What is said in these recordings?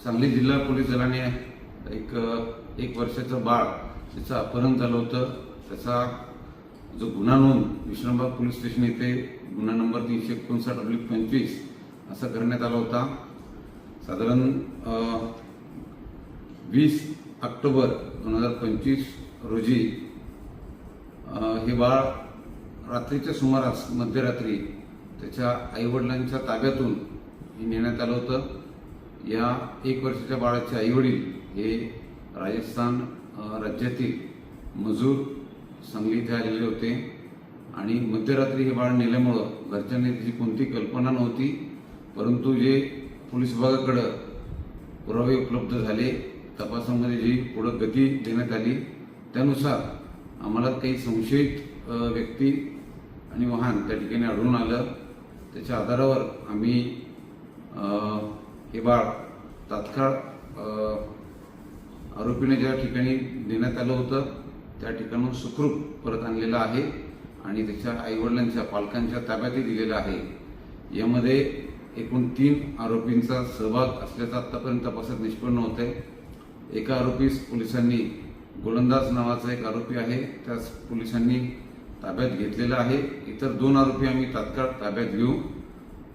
सांगली जिल्हा पोलीस दलाने एक वर्षाचं बाळ त्याचं अपहरण झालं होतं। त्याचा जो गुन्हा नोंद विश्रामबाग पोलीस स्टेशन येथे गुन्हा नंबर 359/25 असा करण्यात आला होता। साधारण 20 ऑक्टोबर 2025 रोजी हे बाळ रात्रीच्या सुमारास मध्यरात्री त्याच्या आईवडिलांच्या ताब्यातून नेण्यात आलं होतं। या 1 वर्षाच्या बाळाचे आईवडील हे राजस्थान राज्यातील मजूर सांगली इथे आलेले होते आणि मध्यरात्री हे बाळ नेल्यामुळं घरच्यांनी त्याची कोणती कल्पना नव्हती, परंतु जे पोलीस विभागाकडे पुरावे उपलब्ध झाले, तपासामध्ये जी पुढे गती देण्यात आली त्यानुसार आम्हाला काही संशयित व्यक्ती आणि वाहन त्या ठिकाणी आढळून आलं। त्याच्या आधारावर आम्ही हे बाळ तात्काळ आरोपीने ज्या ठिकाणी देण्यात आलं होतं त्या ठिकाणून सुखरूप परत आणलेलं आहे आणि त्याच्या आईवडिलांच्या पालकांच्या ताब्यातही दिलेलं आहे। यामध्ये एकूण 3 आरोपींचा सहभाग असल्याचं आतापर्यंत तपासात निष्पन्न होतंय। एका आरोपीस पोलिसांनी गोलंदाज नावाचा एक आरोपी आहे त्यास पोलिसांनी ताब्यात घेतलेला आहे। इतर 2 आरोपी आम्ही तात्काळ ताब्यात घेऊ।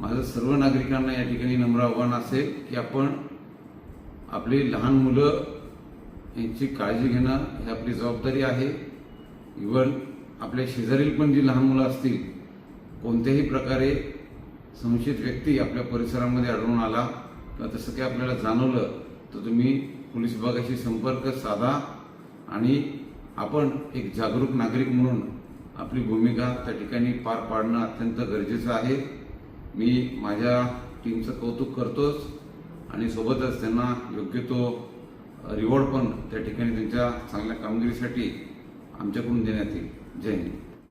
माझं सर्व नागरिकांना या ठिकाणी नम्र आव्हान असेल की आपण आपली लहान मुलं यांची काळजी घेणं ही आपली जबाबदारी आहे। इव्हन आपल्या शेजारील पण जी लहान मुलं असतील, कोणत्याही प्रकारे संशयित व्यक्ती आपल्या परिसरामध्ये आढळून आला किंवा तसं काही आपल्याला जाणवलं तर तुम्ही पोलीस विभागाशी संपर्क साधा आणि आपण एक जागरूक नागरिक म्हणून आपली भूमिका त्या ठिकाणी पार पाडणं अत्यंत गरजेचं आहे। मी माझ्या टीमचं कौतुक करतोच आणि सोबतच त्यांना योग्य तो रिवॉर्ड पण त्या ठिकाणी त्यांच्या चांगल्या कामगिरीसाठी आमच्याकडून देण्यात येईल। जय हिंद।